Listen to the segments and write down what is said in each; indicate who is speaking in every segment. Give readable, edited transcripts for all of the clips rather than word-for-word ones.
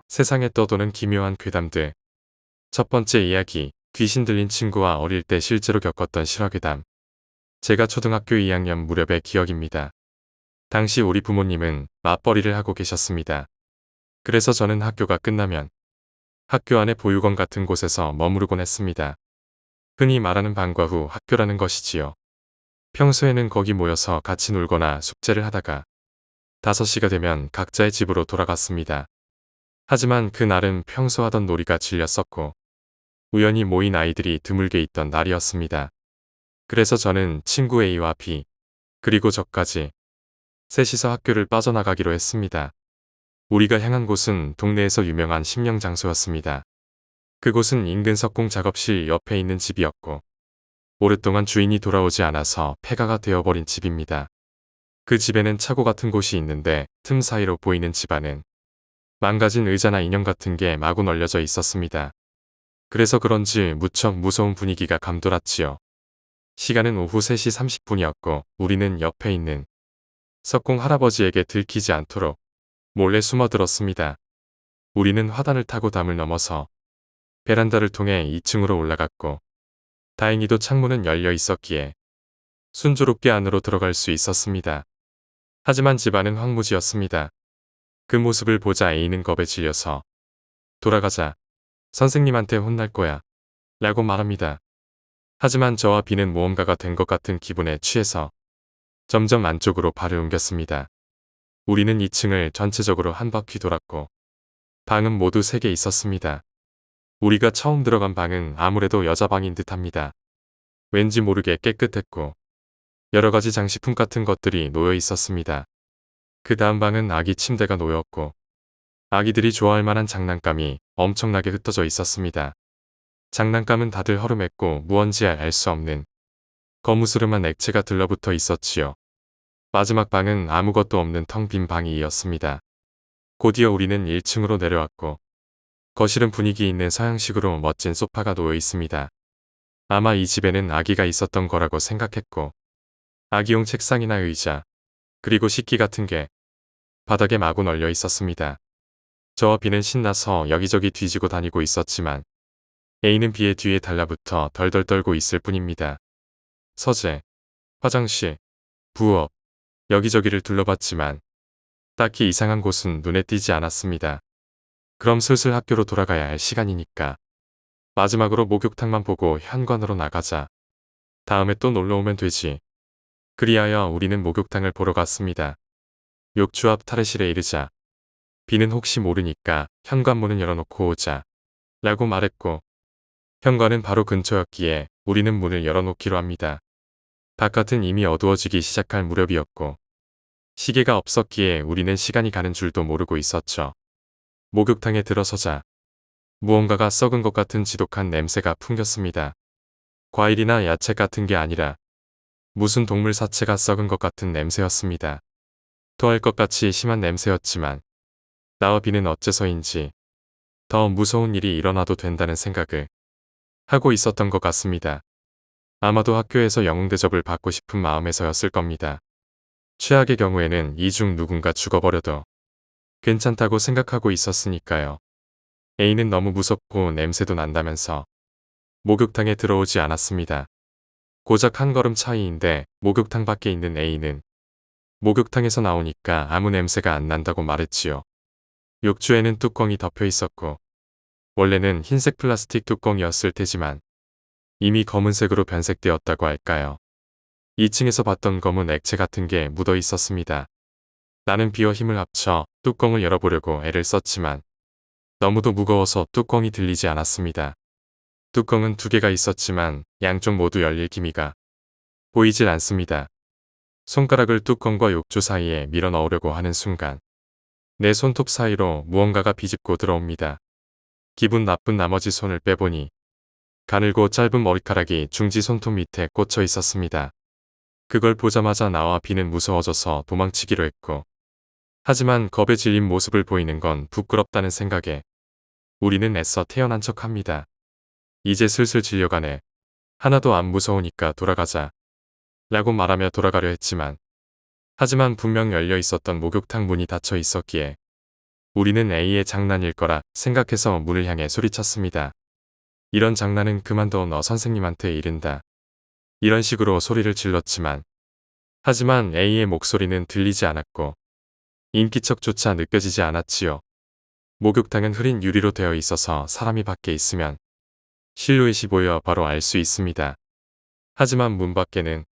Speaker 1: 세상에 떠도는 기묘한 괴담들. 첫 번째 이야기, 귀신 들린 친구와 어릴 때 실제로 겪었던 실화괴담. 제가 초등학교 2학년 무렵의 기억입니다. 당시 우리 부모님은 맞벌이를 하고 계셨습니다. 그래서 저는 학교가 끝나면 학교 안에 보육원 같은 곳에서 머무르곤 했습니다. 흔히 말하는 방과 후 학교라는 것이지요. 평소에는 거기 모여서 같이 놀거나 숙제를 하다가 5시가 되면 각자의 집으로 돌아갔습니다. 하지만 그날은 평소 하던 놀이가 질렸었고 우연히 모인 아이들이 드물게 있던 날이었습니다. 그래서 저는 친구 A와 B, 그리고 저까지 셋이서 학교를 빠져나가기로 했습니다. 우리가 향한 곳은 동네에서 유명한 심령 장소였습니다. 그곳은 인근 석공 작업실 옆에 있는 집이었고 오랫동안 주인이 돌아오지 않아서 폐가가 되어버린 집입니다. 그 집에는 차고 같은 곳이 있는데 틈 사이로 보이는 집 안은 망가진 의자나 인형 같은 게 마구 널려져 있었습니다. 그래서 그런지 무척 무서운 분위기가 감돌았지요. 시간은 오후 3시 30분이었고 우리는 옆에 있는 석공 할아버지에게 들키지 않도록 몰래 숨어들었습니다. 우리는 화단을 타고 담을 넘어서 베란다를 통해 2층으로 올라갔고 다행히도 창문은 열려 있었기에 순조롭게 안으로 들어갈 수 있었습니다. 하지만 집안은 황무지였습니다. 그 모습을 보자 A는 겁에 질려서 돌아가자. 선생님한테 혼날 거야. 라고 말합니다. 하지만 저와 B는 모험가가 된 것 같은 기분에 취해서 점점 안쪽으로 발을 옮겼습니다. 우리는 2층을 전체적으로 한 바퀴 돌았고 방은 모두 3개 있었습니다. 우리가 처음 들어간 방은 아무래도 여자 방인 듯합니다. 왠지 모르게 깨끗했고 여러 가지 장식품 같은 것들이 놓여 있었습니다. 그 다음 방은 아기 침대가 놓였고 아기들이 좋아할 만한 장난감이 엄청나게 흩어져 있었습니다. 장난감은 다들 허름했고 무언지 알 수 없는 거무스름한 액체가 들러붙어 있었지요. 마지막 방은 아무것도 없는 텅 빈 방이었습니다. 곧이어 우리는 1층으로 내려왔고 거실은 분위기 있는 서양식으로 멋진 소파가 놓여 있습니다. 아마 이 집에는 아기가 있었던 거라고 생각했고 아기용 책상이나 의자, 그리고 식기 같은 게 바닥에 마구 널려 있었습니다. 저와 B는 신나서 여기저기 뒤지고 다니고 있었지만 A는 B의 뒤에 달라붙어 덜덜 떨고 있을 뿐입니다. 서재, 화장실, 부엌, 여기저기를 둘러봤지만 딱히 이상한 곳은 눈에 띄지 않았습니다. 그럼 슬슬 학교로 돌아가야 할 시간이니까 마지막으로 목욕탕만 보고 현관으로 나가자. 다음에 또 놀러오면 되지. 그리하여 우리는 목욕탕을 보러 갔습니다. 욕조 앞 탈의실에 이르자 B는 혹시 모르니까 현관문을 열어놓고 오자 라고 말했고 현관은 바로 근처였기에 우리는 문을 열어놓기로 합니다. 바깥은 이미 어두워지기 시작할 무렵이었고 시계가 없었기에 우리는 시간이 가는 줄도 모르고 있었죠. 목욕탕에 들어서자 무언가가 썩은 것 같은 지독한 냄새가 풍겼습니다. 과일이나 야채 같은 게 아니라 무슨 동물 사체가 썩은 것 같은 냄새였습니다. 토할 것 같이 심한 냄새였지만 나와 B는 어째서인지 더 무서운 일이 일어나도 된다는 생각을 하고 있었던 것 같습니다. 아마도 학교에서 영웅 대접을 받고 싶은 마음에서였을 겁니다. 최악의 경우에는 이 중 누군가 죽어버려도 괜찮다고 생각하고 있었으니까요. A는 너무 무섭고 냄새도 난다면서 목욕탕에 들어오지 않았습니다. 고작 한 걸음 차이인데 목욕탕 밖에 있는 A는 목욕탕에서 나오니까 아무 냄새가 안 난다고 말했지요. 욕조에는 뚜껑이 덮여 있었고 원래는 흰색 플라스틱 뚜껑이었을 테지만 이미 검은색으로 변색되었다고 할까요. 2층에서 봤던 검은 액체 같은 게 묻어 있었습니다. 나는 B와 힘을 합쳐 뚜껑을 열어보려고 애를 썼지만 너무도 무거워서 뚜껑이 들리지 않았습니다. 뚜껑은 2개가 있었지만 양쪽 모두 열릴 기미가 보이질 않습니다. 손가락을 뚜껑과 욕조 사이에 밀어 넣으려고 하는 순간 내 손톱 사이로 무언가가 비집고 들어옵니다. 기분 나쁜 나머지 손을 빼보니 가늘고 짧은 머리카락이 중지 손톱 밑에 꽂혀 있었습니다. 그걸 보자마자 나와 B는 무서워져서 도망치기로 했고 하지만 겁에 질린 모습을 보이는 건 부끄럽다는 생각에 우리는 애써 태어난 척합니다. 이제 슬슬 질려가네. 하나도 안 무서우니까 돌아가자. 라고 말하며 돌아가려 했지만 하지만 분명 열려 있었던 목욕탕 문이 닫혀 있었기에 우리는 A의 장난일 거라 생각해서 문을 향해 소리쳤습니다. 이런 장난은 그만둬 너 선생님한테 이른다. 이런 식으로 소리를 질렀지만 하지만 A의 목소리는 들리지 않았고 인기척조차 느껴지지 않았지요. 목욕탕은 흐린 유리로 되어 있어서 사람이 밖에 있으면 실루엣이 보여 바로 알 수 있습니다. 하지만 문 밖에는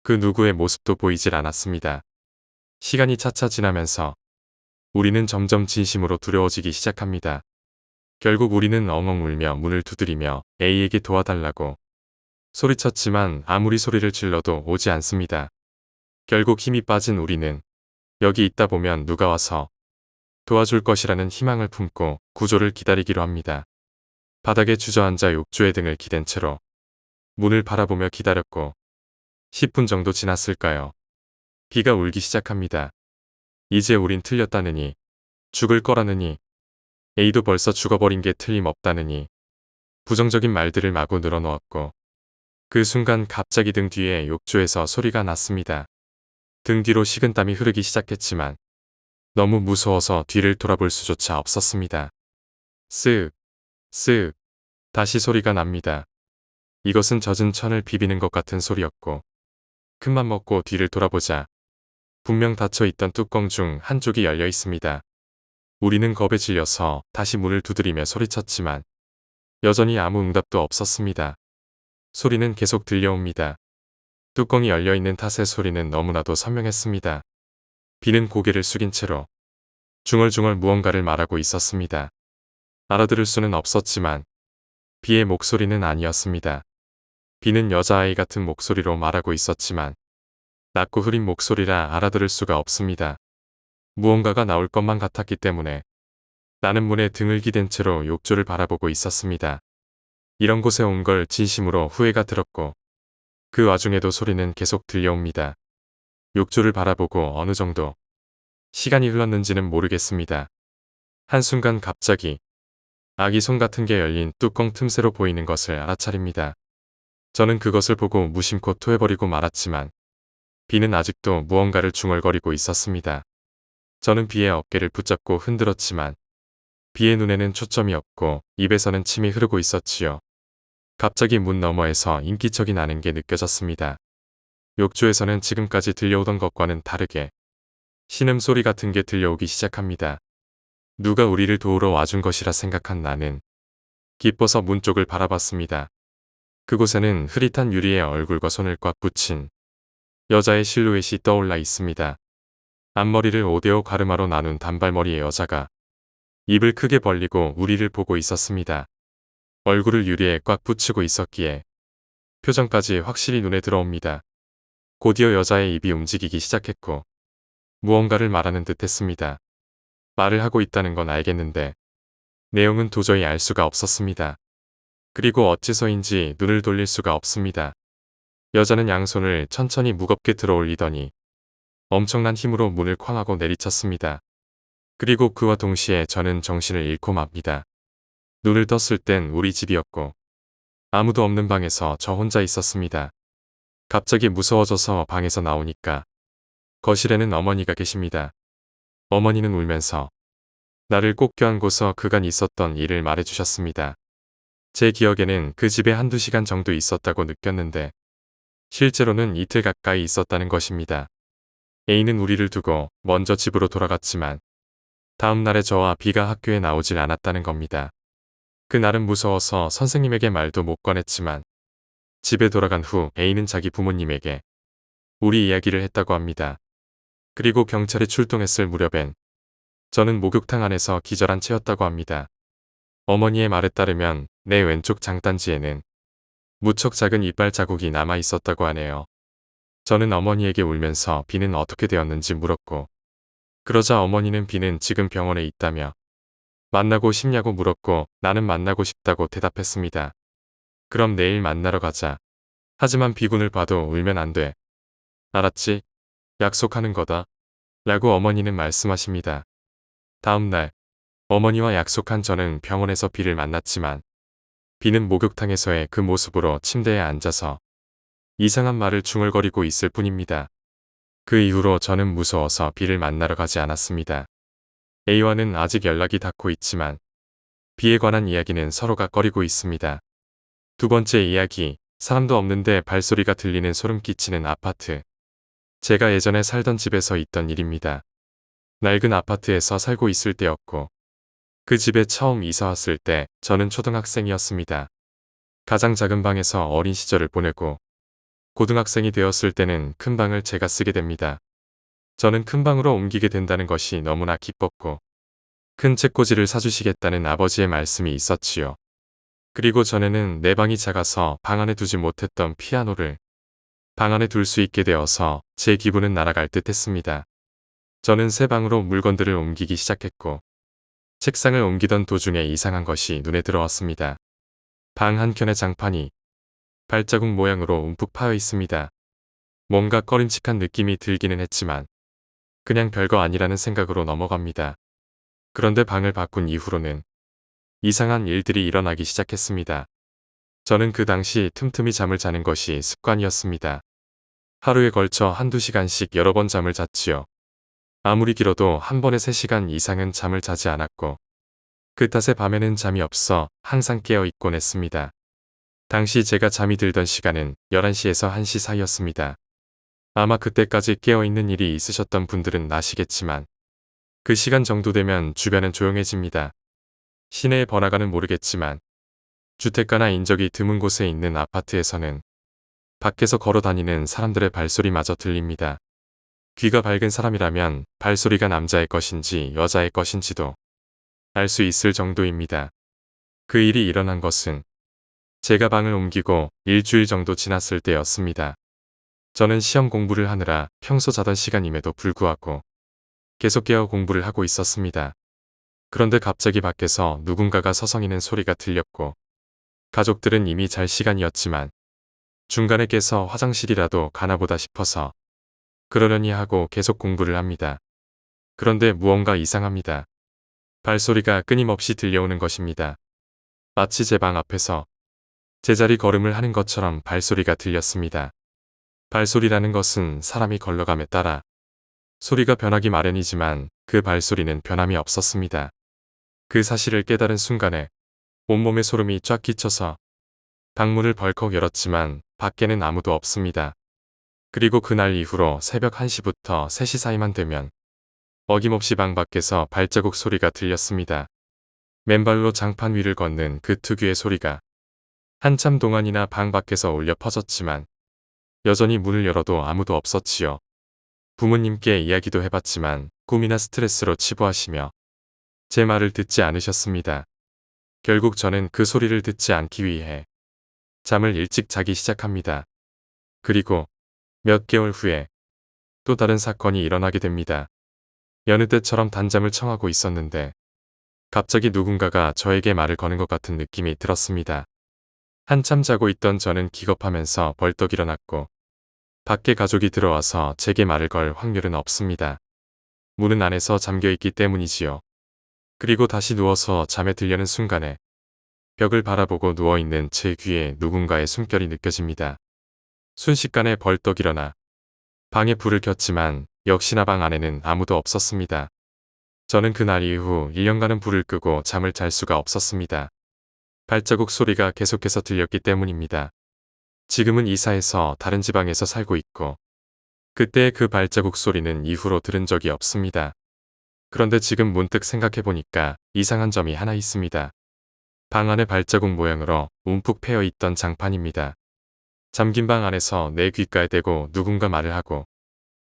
Speaker 1: 그 누구의 모습도 보이질 않았습니다. 시간이 차차 지나면서 우리는 점점 진심으로 두려워지기 시작합니다. 결국 우리는 엉엉 울며 문을 두드리며 A에게 도와달라고 소리쳤지만 아무리 소리를 질러도 오지 않습니다. 결국 힘이 빠진 우리는 여기 있다 보면 누가 와서 도와줄 것이라는 희망을 품고 구조를 기다리기로 합니다. 바닥에 주저앉아 욕조에 등을 기댄 채로 문을 바라보며 기다렸고 10분 정도 지났을까요? B가 울기 시작합니다. 이제 우린 틀렸다느니, 죽을 거라느니, A도 벌써 죽어버린 게 틀림없다느니 부정적인 말들을 마구 늘어놓았고 그 순간 갑자기 등 뒤에 욕조에서 소리가 났습니다. 등 뒤로 식은땀이 흐르기 시작했지만 너무 무서워서 뒤를 돌아볼 수조차 없었습니다. 쓱, 쓱, 다시 소리가 납니다. 이것은 젖은 천을 비비는 것 같은 소리였고 큰맘 먹고 뒤를 돌아보자 분명 닫혀있던 뚜껑 중 한쪽이 열려 있습니다. 우리는 겁에 질려서 다시 문을 두드리며 소리쳤지만 여전히 아무 응답도 없었습니다. 소리는 계속 들려옵니다. 뚜껑이 열려있는 탓에 소리는 너무나도 선명했습니다. B는 고개를 숙인 채로 중얼중얼 무언가를 말하고 있었습니다. 알아들을 수는 없었지만 B의 목소리는 아니었습니다. B는 여자아이 같은 목소리로 말하고 있었지만 낮고 흐린 목소리라 알아들을 수가 없습니다. 무언가가 나올 것만 같았기 때문에 나는 문에 등을 기댄 채로 욕조를 바라보고 있었습니다. 이런 곳에 온 걸 진심으로 후회가 들었고 그 와중에도 소리는 계속 들려옵니다. 욕조를 바라보고 어느 정도 시간이 흘렀는지는 모르겠습니다. 한순간 갑자기 아기 손 같은 게 열린 뚜껑 틈새로 보이는 것을 알아차립니다. 저는 그것을 보고 무심코 토해버리고 말았지만 B는 아직도 무언가를 중얼거리고 있었습니다. 저는 B의 어깨를 붙잡고 흔들었지만 B의 눈에는 초점이 없고 입에서는 침이 흐르고 있었지요. 갑자기 문 너머에서 인기척이 나는 게 느껴졌습니다. 욕조에서는 지금까지 들려오던 것과는 다르게 신음소리 같은 게 들려오기 시작합니다. 누가 우리를 도우러 와준 것이라 생각한 나는 기뻐서 문 쪽을 바라봤습니다. 그곳에는 흐릿한 유리에 얼굴과 손을 꽉 붙인 여자의 실루엣이 떠올라 있습니다. 앞머리를 5대5 가르마로 나눈 단발머리의 여자가 입을 크게 벌리고 우리를 보고 있었습니다. 얼굴을 유리에 꽉 붙이고 있었기에 표정까지 확실히 눈에 들어옵니다. 곧이어 여자의 입이 움직이기 시작했고 무언가를 말하는 듯 했습니다. 말을 하고 있다는 건 알겠는데 내용은 도저히 알 수가 없었습니다. 그리고 어째서인지 눈을 돌릴 수가 없습니다. 여자는 양손을 천천히 무겁게 들어올리더니 엄청난 힘으로 문을 쾅 하고 내리쳤습니다. 그리고 그와 동시에 저는 정신을 잃고 맙니다. 눈을 떴을 땐 우리 집이었고 아무도 없는 방에서 저 혼자 있었습니다. 갑자기 무서워져서 방에서 나오니까 거실에는 어머니가 계십니다. 어머니는 울면서 나를 꼭 껴안고서 그간 있었던 일을 말해주셨습니다. 제 기억에는 그 집에 한두 시간 정도 있었다고 느꼈는데 실제로는 이틀 가까이 있었다는 것입니다. A는 우리를 두고 먼저 집으로 돌아갔지만 다음 날에 저와 B가 학교에 나오질 않았다는 겁니다. 그날은 무서워서 선생님에게 말도 못 꺼냈지만 집에 돌아간 후 A는 자기 부모님에게 우리 이야기를 했다고 합니다. 그리고 경찰이 출동했을 무렵엔 저는 목욕탕 안에서 기절한 채였다고 합니다. 어머니의 말에 따르면 내 왼쪽 장단지에는 무척 작은 이빨 자국이 남아 있었다고 하네요. 저는 어머니에게 울면서 B는 어떻게 되었는지 물었고 그러자 어머니는 B는 지금 병원에 있다며 만나고 싶냐고 물었고 나는 만나고 싶다고 대답했습니다. 그럼 내일 만나러 가자. 하지만 B군을 봐도 울면 안 돼. 알았지? 약속하는 거다. 라고 어머니는 말씀하십니다. 다음 날 어머니와 약속한 저는 병원에서 B를 만났지만 B는 목욕탕에서의 그 모습으로 침대에 앉아서 이상한 말을 중얼거리고 있을 뿐입니다. 그 이후로 저는 무서워서 B를 만나러 가지 않았습니다. A와는 아직 연락이 닿고 있지만 B에 관한 이야기는 서로가 꺼리고 있습니다. 두 번째 이야기, 사람도 없는데 발소리가 들리는 소름 끼치는 아파트. 제가 예전에 살던 집에서 있던 일입니다. 낡은 아파트에서 살고 있을 때였고 그 집에 처음 이사 왔을 때 저는 초등학생이었습니다. 가장 작은 방에서 어린 시절을 보내고 고등학생이 되었을 때는 큰 방을 제가 쓰게 됩니다. 저는 큰 방으로 옮기게 된다는 것이 너무나 기뻤고 큰 책꽂이를 사주시겠다는 아버지의 말씀이 있었지요. 그리고 전에는 내 방이 작아서 방 안에 두지 못했던 피아노를 방 안에 둘 수 있게 되어서 제 기분은 날아갈 듯 했습니다. 저는 새 방으로 물건들을 옮기기 시작했고 책상을 옮기던 도중에 이상한 것이 눈에 들어왔습니다. 방 한켠의 장판이 발자국 모양으로 움푹 파여 있습니다. 뭔가 꺼림칙한 느낌이 들기는 했지만 그냥 별거 아니라는 생각으로 넘어갑니다. 그런데 방을 바꾼 이후로는 이상한 일들이 일어나기 시작했습니다. 저는 그 당시 틈틈이 잠을 자는 것이 습관이었습니다. 하루에 걸쳐 한두 시간씩 여러 번 잠을 잤지요. 아무리 길어도 한 번에 3시간 이상은 잠을 자지 않았고 그 탓에 밤에는 잠이 없어 항상 깨어 있곤 했습니다. 당시 제가 잠이 들던 시간은 11시에서 1시 사이였습니다. 아마 그때까지 깨어있는 일이 있으셨던 분들은 아시겠지만 그 시간 정도 되면 주변은 조용해집니다. 시내의 번화가는 모르겠지만 주택가나 인적이 드문 곳에 있는 아파트에서는 밖에서 걸어 다니는 사람들의 발소리마저 들립니다. 귀가 밝은 사람이라면 발소리가 남자의 것인지 여자의 것인지도 알 수 있을 정도입니다. 그 일이 일어난 것은 제가 방을 옮기고 일주일 정도 지났을 때였습니다. 저는 시험 공부를 하느라 평소 자던 시간임에도 불구하고 계속 깨어 공부를 하고 있었습니다. 그런데 갑자기 밖에서 누군가가 서성이는 소리가 들렸고 가족들은 이미 잘 시간이었지만 중간에 깨서 화장실이라도 가나보다 싶어서 그러려니 하고 계속 공부를 합니다. 그런데 무언가 이상합니다. 발소리가 끊임없이 들려오는 것입니다. 마치 제 방 앞에서 제자리 걸음을 하는 것처럼 발소리가 들렸습니다. 발소리라는 것은 사람이 걸러감에 따라 소리가 변하기 마련이지만 그 발소리는 변함이 없었습니다. 그 사실을 깨달은 순간에 온몸에 소름이 쫙 끼쳐서 방문을 벌컥 열었지만 밖에는 아무도 없습니다. 그리고 그날 이후로 새벽 1시부터 3시 사이만 되면 어김없이 방 밖에서 발자국 소리가 들렸습니다. 맨발로 장판 위를 걷는 그 특유의 소리가 한참 동안이나 방 밖에서 울려 퍼졌지만 여전히 문을 열어도 아무도 없었지요. 부모님께 이야기도 해봤지만 꿈이나 스트레스로 치부하시며 제 말을 듣지 않으셨습니다. 결국 저는 그 소리를 듣지 않기 위해 잠을 일찍 자기 시작합니다. 그리고 몇 개월 후에 또 다른 사건이 일어나게 됩니다. 여느 때처럼 단잠을 청하고 있었는데 갑자기 누군가가 저에게 말을 거는 것 같은 느낌이 들었습니다. 한참 자고 있던 저는 기겁하면서 벌떡 일어났고 밖에 가족이 들어와서 제게 말을 걸 확률은 없습니다. 문은 안에서 잠겨있기 때문이지요. 그리고 다시 누워서 잠에 들려는 순간에 벽을 바라보고 누워있는 제 귀에 누군가의 숨결이 느껴집니다. 순식간에 벌떡 일어나 방에 불을 켰지만 역시나 방 안에는 아무도 없었습니다. 저는 그날 이후 1년간은 불을 끄고 잠을 잘 수가 없었습니다. 발자국 소리가 계속해서 들렸기 때문입니다. 지금은 이사해서 다른 지방에서 살고 있고 그때의 그 발자국 소리는 이후로 들은 적이 없습니다. 그런데 지금 문득 생각해보니까 이상한 점이 하나 있습니다. 방 안의 발자국 모양으로 움푹 패여 있던 장판입니다. 잠긴 방 안에서 내 귓가에 대고 누군가 말을 하고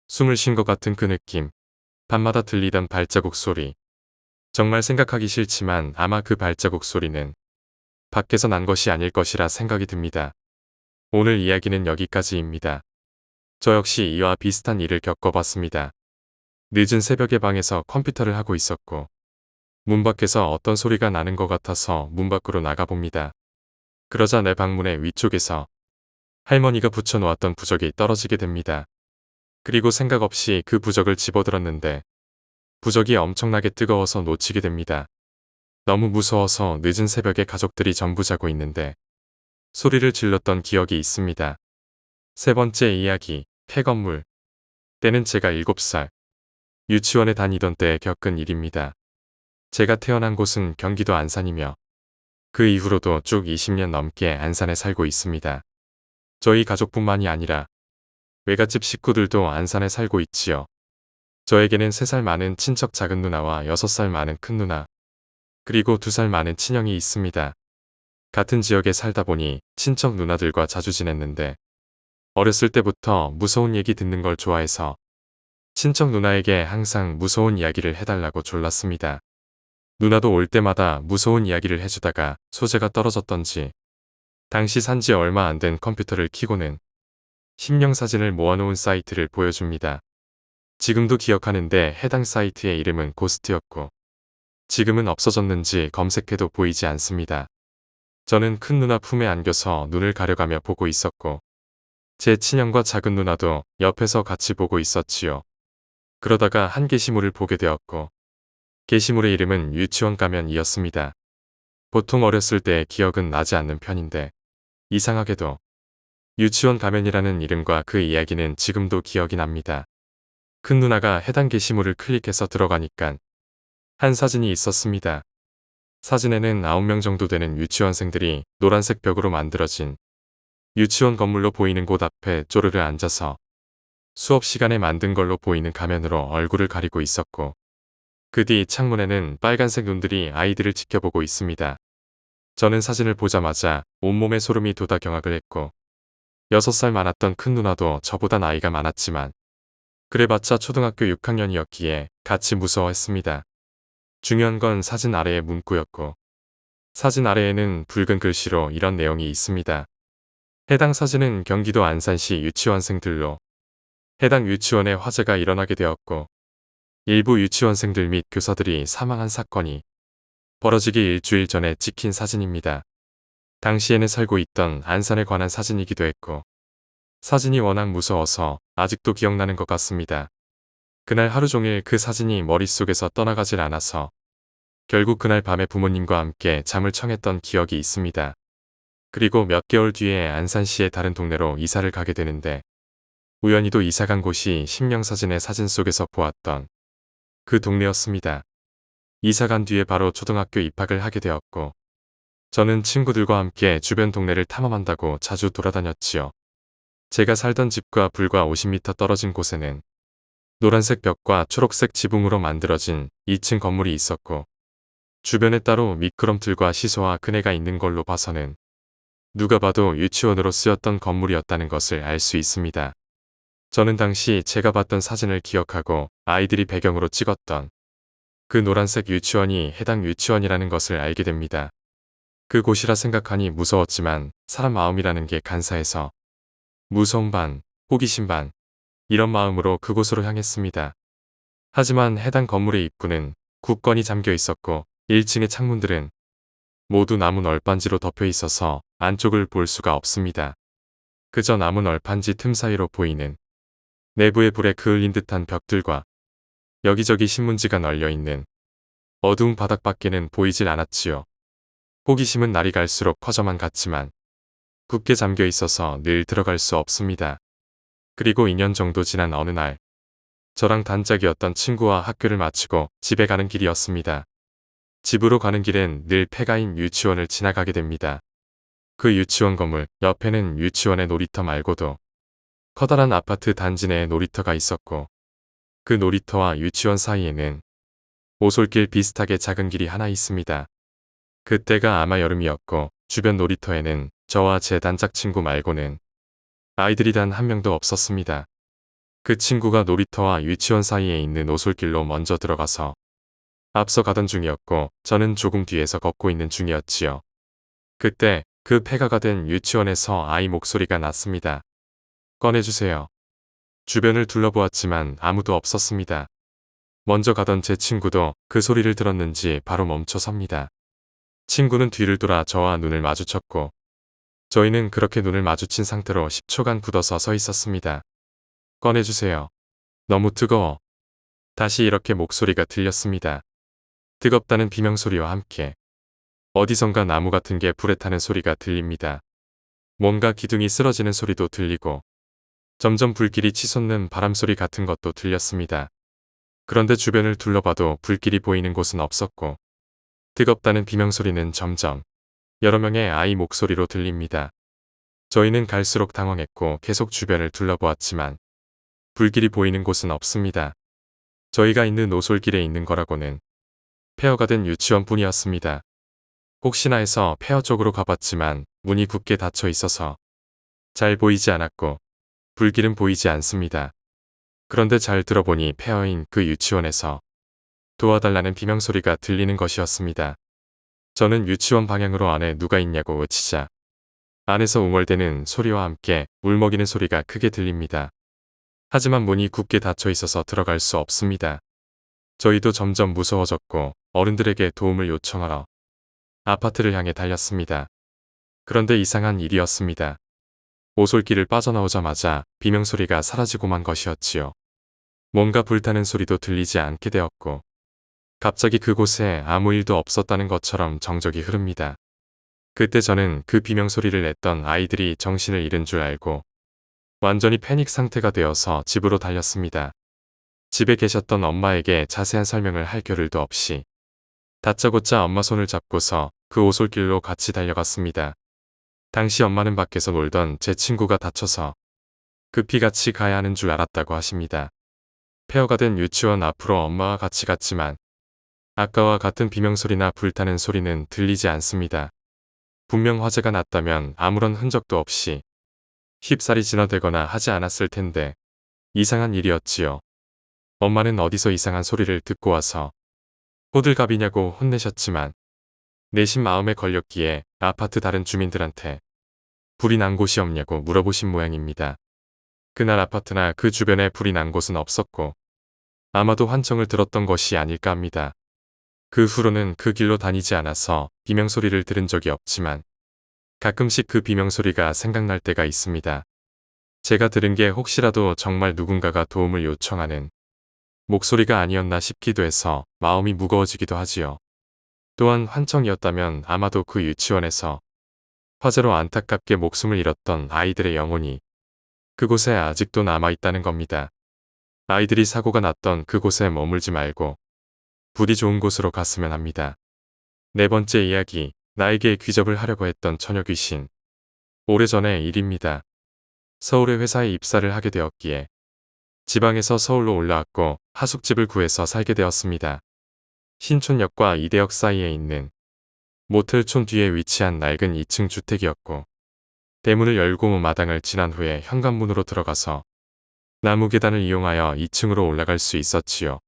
Speaker 1: 숨을 쉰 것 같은 그 느낌, 밤마다 들리던 발자국 소리. 정말 생각하기 싫지만 아마 그 발자국 소리는 밖에서 난 것이 아닐 것이라 생각이 듭니다. 오늘 이야기는 여기까지입니다. 저 역시 이와 비슷한 일을 겪어봤습니다. 늦은 새벽에 방에서 컴퓨터를 하고 있었고 문 밖에서 어떤 소리가 나는 것 같아서 문 밖으로 나가봅니다. 그러자 내 방문의 위쪽에서 할머니가 붙여놓았던 부적이 떨어지게 됩니다. 그리고 생각 없이 그 부적을 집어들었는데 부적이 엄청나게 뜨거워서 놓치게 됩니다. 너무 무서워서 늦은 새벽에 가족들이 전부 자고 있는데 소리를 질렀던 기억이 있습니다. 세 번째 이야기, 폐건물. 때는 제가 7살. 유치원에 다니던 때 겪은 일입니다. 제가 태어난 곳은 경기도 안산이며 그 이후로도 쭉 20년 넘게 안산에 살고 있습니다. 저희 가족뿐만이 아니라 외갓집 식구들도 안산에 살고 있지요. 저에게는 3살 많은 친척 작은 누나와 6살 많은 큰 누나, 그리고 2살 많은 친형이 있습니다. 같은 지역에 살다 보니 친척 누나들과 자주 지냈는데 어렸을 때부터 무서운 얘기 듣는 걸 좋아해서 친척 누나에게 항상 무서운 이야기를 해달라고 졸랐습니다. 누나도 올 때마다 무서운 이야기를 해주다가 소재가 떨어졌던지 당시 산지 얼마 안 된 컴퓨터를 켜고는 심령 사진을 모아놓은 사이트를 보여줍니다. 지금도 기억하는데 해당 사이트의 이름은 고스트였고 지금은 없어졌는지 검색해도 보이지 않습니다. 저는 큰 누나 품에 안겨서 눈을 가려가며 보고 있었고 제 친형과 작은 누나도 옆에서 같이 보고 있었지요. 그러다가 한 게시물을 보게 되었고 게시물의 이름은 유치원 가면이었습니다. 보통 어렸을 때 기억은 나지 않는 편인데 이상하게도 유치원 가면이라는 이름과 그 이야기는 지금도 기억이 납니다. 큰 누나가 해당 게시물을 클릭해서 들어가니깐 한 사진이 있었습니다. 사진에는 9명 정도 되는 유치원생들이 노란색 벽으로 만들어진 유치원 건물로 보이는 곳 앞에 쪼르르 앉아서 수업 시간에 만든 걸로 보이는 가면으로 얼굴을 가리고 있었고 그 뒤 창문에는 빨간색 눈들이 아이들을 지켜보고 있습니다. 저는 사진을 보자마자 온몸에 소름이 돋아 경악을 했고 6살 많았던 큰 누나도 저보다 나이가 많았지만 그래봤자 초등학교 6학년이었기에 같이 무서워했습니다. 중요한 건 사진 아래의 문구였고 사진 아래에는 붉은 글씨로 이런 내용이 있습니다. 해당 사진은 경기도 안산시 유치원생들로 해당 유치원에 화재가 일어나게 되었고 일부 유치원생들 및 교사들이 사망한 사건이 벌어지기 일주일 전에 찍힌 사진입니다. 당시에는 살고 있던 안산에 관한 사진이기도 했고 사진이 워낙 무서워서 아직도 기억나는 것 같습니다. 그날 하루 종일 그 사진이 머릿속에서 떠나가질 않아서 결국 그날 밤에 부모님과 함께 잠을 청했던 기억이 있습니다. 그리고 몇 개월 뒤에 안산시의 다른 동네로 이사를 가게 되는데 우연히도 이사간 곳이 심령사진의 사진 속에서 보았던 그 동네였습니다. 이사간 뒤에 바로 초등학교 입학을 하게 되었고 저는 친구들과 함께 주변 동네를 탐험한다고 자주 돌아다녔지요. 제가 살던 집과 불과 50m 떨어진 곳에는 노란색 벽과 초록색 지붕으로 만들어진 2층 건물이 있었고 주변에 따로 미끄럼틀과 시소와 그네가 있는 걸로 봐서는 누가 봐도 유치원으로 쓰였던 건물이었다는 것을 알 수 있습니다. 저는 당시 제가 봤던 사진을 기억하고 아이들이 배경으로 찍었던 그 노란색 유치원이 해당 유치원이라는 것을 알게 됩니다. 그곳이라 생각하니 무서웠지만 사람 마음이라는 게 간사해서 무서움 반, 호기심 반 이런 마음으로 그곳으로 향했습니다. 하지만 해당 건물의 입구는 굳건히 잠겨 있었고 1층의 창문들은 모두 나무 널판지로 덮여 있어서 안쪽을 볼 수가 없습니다. 그저 나무 널판지 틈 사이로 보이는 내부의 불에 그을린 듯한 벽들과 여기저기 신문지가 널려있는 어두운 바닥밖에는 보이질 않았지요. 호기심은 날이 갈수록 커져만 갔지만 굳게 잠겨 있어서 늘 들어갈 수 없습니다. 그리고 2년 정도 지난 어느 날 저랑 단짝이었던 친구와 학교를 마치고 집에 가는 길이었습니다. 집으로 가는 길엔 늘 폐가인 유치원을 지나가게 됩니다. 그 유치원 건물 옆에는 유치원의 놀이터 말고도 커다란 아파트 단지 내에 놀이터가 있었고 그 놀이터와 유치원 사이에는 오솔길 비슷하게 작은 길이 하나 있습니다. 그때가 아마 여름이었고 주변 놀이터에는 저와 제 단짝 친구 말고는 아이들이 단 한 명도 없었습니다. 그 친구가 놀이터와 유치원 사이에 있는 오솔길로 먼저 들어가서 앞서 가던 중이었고 저는 조금 뒤에서 걷고 있는 중이었지요. 그때 그 폐가가 된 유치원에서 아이 목소리가 났습니다. 꺼내주세요. 주변을 둘러보았지만 아무도 없었습니다. 먼저 가던 제 친구도 그 소리를 들었는지 바로 멈춰 섭니다. 친구는 뒤를 돌아 저와 눈을 마주쳤고 저희는 그렇게 눈을 마주친 상태로 10초간 굳어서 서 있었습니다. 꺼내주세요. 너무 뜨거워. 다시 이렇게 목소리가 들렸습니다. 뜨겁다는 비명소리와 함께 어디선가 나무 같은 게 불에 타는 소리가 들립니다. 뭔가 기둥이 쓰러지는 소리도 들리고 점점 불길이 치솟는 바람소리 같은 것도 들렸습니다. 그런데 주변을 둘러봐도 불길이 보이는 곳은 없었고 뜨겁다는 비명소리는 점점 여러 명의 아이 목소리로 들립니다. 저희는 갈수록 당황했고 계속 주변을 둘러보았지만 불길이 보이는 곳은 없습니다. 저희가 있는 오솔길에 있는 거라고는 폐허가 된 유치원뿐이었습니다. 혹시나 해서 폐허 쪽으로 가봤지만 문이 굳게 닫혀 있어서 잘 보이지 않았고 불길은 보이지 않습니다. 그런데 잘 들어보니 폐허인 그 유치원에서 도와달라는 비명소리가 들리는 것이었습니다. 저는 유치원 방향으로 안에 누가 있냐고 외치자 안에서 웅얼대는 소리와 함께 울먹이는 소리가 크게 들립니다. 하지만 문이 굳게 닫혀 있어서 들어갈 수 없습니다. 저희도 점점 무서워졌고 어른들에게 도움을 요청하러 아파트를 향해 달렸습니다. 그런데 이상한 일이었습니다. 오솔길을 빠져나오자마자 비명소리가 사라지고 만 것이었지요. 뭔가 불타는 소리도 들리지 않게 되었고 갑자기 그곳에 아무 일도 없었다는 것처럼 정적이 흐릅니다. 그때 저는 그 비명소리를 냈던 아이들이 정신을 잃은 줄 알고 완전히 패닉 상태가 되어서 집으로 달렸습니다. 집에 계셨던 엄마에게 자세한 설명을 할 겨를도 없이 다짜고짜 엄마 손을 잡고서 그 오솔길로 같이 달려갔습니다. 당시 엄마는 밖에서 놀던 제 친구가 다쳐서 급히 같이 가야 하는 줄 알았다고 하십니다. 폐허가 된 유치원 앞으로 엄마와 같이 갔지만 아까와 같은 비명소리나 불타는 소리는 들리지 않습니다. 분명 화재가 났다면 아무런 흔적도 없이 쉽사리 진화되거나 하지 않았을 텐데 이상한 일이었지요. 엄마는 어디서 이상한 소리를 듣고 와서 호들갑이냐고 혼내셨지만 내심 마음에 걸렸기에 아파트 다른 주민들한테 불이 난 곳이 없냐고 물어보신 모양입니다. 그날 아파트나 그 주변에 불이 난 곳은 없었고 아마도 환청을 들었던 것이 아닐까 합니다. 그 후로는 그 길로 다니지 않아서 비명소리를 들은 적이 없지만 가끔씩 그 비명소리가 생각날 때가 있습니다. 제가 들은 게 혹시라도 정말 누군가가 도움을 요청하는 목소리가 아니었나 싶기도 해서 마음이 무거워지기도 하지요. 또한 환청이었다면 아마도 그 유치원에서 화재로 안타깝게 목숨을 잃었던 아이들의 영혼이 그곳에 아직도 남아있다는 겁니다. 아이들이 사고가 났던 그곳에 머물지 말고 부디 좋은 곳으로 갔으면 합니다. 네 번째 이야기, 나에게 귀접을 하려고 했던 처녀 귀신. 오래전의 일입니다. 서울의 회사에 입사를 하게 되었기에 지방에서 서울로 올라왔고 하숙집을 구해서 살게 되었습니다. 신촌역과 이대역 사이에 있는 모텔촌 뒤에 위치한 낡은 2층 주택이었고 대문을 열고 마당을 지난 후에 현관문으로 들어가서 나무 계단을 이용하여 2층으로 올라갈 수 있었지요.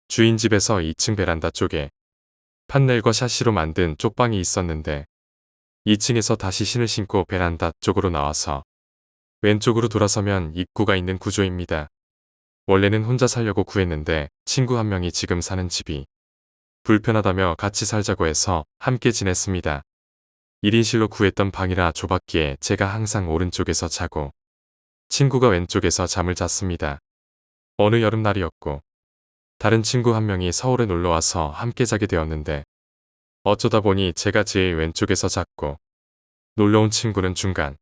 Speaker 1: 주인 집에서 2층 베란다 쪽에 판넬과 샤시로 만든 쪽방이 있었는데 2층에서 다시 신을 신고 베란다 쪽으로 나와서 왼쪽으로 돌아서면 입구가 있는 구조입니다. 원래는 혼자 살려고 구했는데 친구 한 명이 지금 사는 집이 불편하다며 같이 살자고 해서 함께 지냈습니다. 1인실로 구했던 방이라 좁았기에 제가 항상 오른쪽에서 자고 친구가 왼쪽에서 잠을 잤습니다. 어느 여름날이었고 다른 친구 한 명이 서울에 놀러와서 함께 자게 되었는데 어쩌다 보니 제가 제일 왼쪽에서 잤고 놀러온 친구는 중간,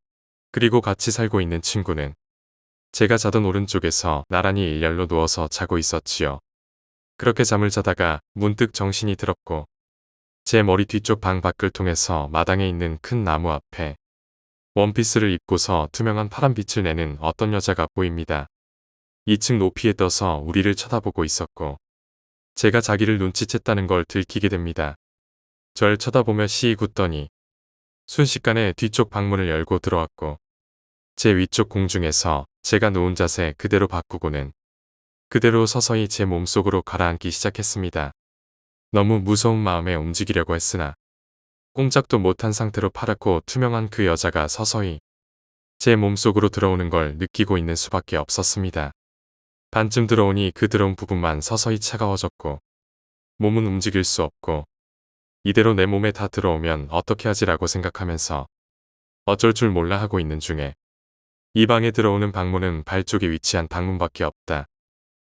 Speaker 1: 그리고 같이 살고 있는 친구는 제가 자던 오른쪽에서 나란히 일렬로 누워서 자고 있었지요. 그렇게 잠을 자다가 문득 정신이 들었고 제 머리 뒤쪽 방 밖을 통해서 마당에 있는 큰 나무 앞에 원피스를 입고서 투명한 파란 빛을 내는 어떤 여자가 보입니다. 2층 높이에 떠서 우리를 쳐다보고 있었고 제가 자기를 눈치챘다는 걸 들키게 됩니다. 절 쳐다보며 시이 굳더니 순식간에 뒤쪽 방문을 열고 들어왔고 제 위쪽 공중에서 제가 누운 자세 그대로 바꾸고는 그대로 서서히 제 몸속으로 가라앉기 시작했습니다. 너무 무서운 마음에 움직이려고 했으나 꼼짝도 못한 상태로 파랗고 투명한 그 여자가 서서히 제 몸속으로 들어오는 걸 느끼고 있는 수밖에 없었습니다. 반쯤 들어오니 그 들어온 부분만 서서히 차가워졌고 몸은 움직일 수 없고 이대로 내 몸에 다 들어오면 어떻게 하지라고 생각하면서 어쩔 줄 몰라 하고 있는 중에 이 방에 들어오는 방문은 발 쪽에 위치한 방문밖에 없다.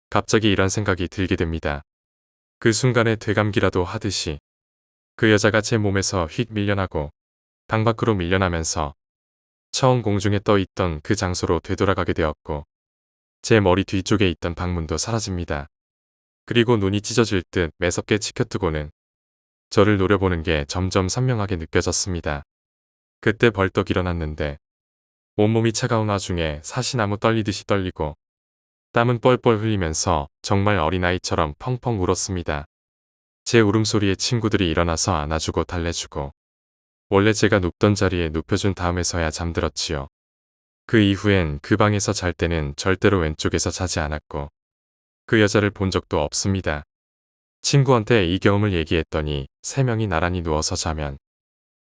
Speaker 1: 갑자기 이런 생각이 들게 됩니다. 그 순간에 되감기라도 하듯이 그 여자가 제 몸에서 휙 밀려나고 방 밖으로 밀려나면서 처음 공중에 떠 있던 그 장소로 되돌아가게 되었고 제 머리 뒤쪽에 있던 방문도 사라집니다. 그리고 눈이 찢어질 듯 매섭게 치켜뜨고는 저를 노려보는 게 점점 선명하게 느껴졌습니다. 그때 벌떡 일어났는데 온몸이 차가운 와중에 사시나무 떨리듯이 떨리고 땀은 뻘뻘 흘리면서 정말 어린아이처럼 펑펑 울었습니다. 제 울음소리에 친구들이 일어나서 안아주고 달래주고 원래 제가 눕던 자리에 눕혀준 다음에서야 잠들었지요. 그 이후엔 그 방에서 잘 때는 절대로 왼쪽에서 자지 않았고 그 여자를 본 적도 없습니다. 친구한테 이 경험을 얘기했더니 3명이 나란히 누워서 자면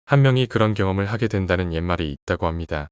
Speaker 1: 1명이 그런 경험을 하게 된다는 옛말이 있다고 합니다.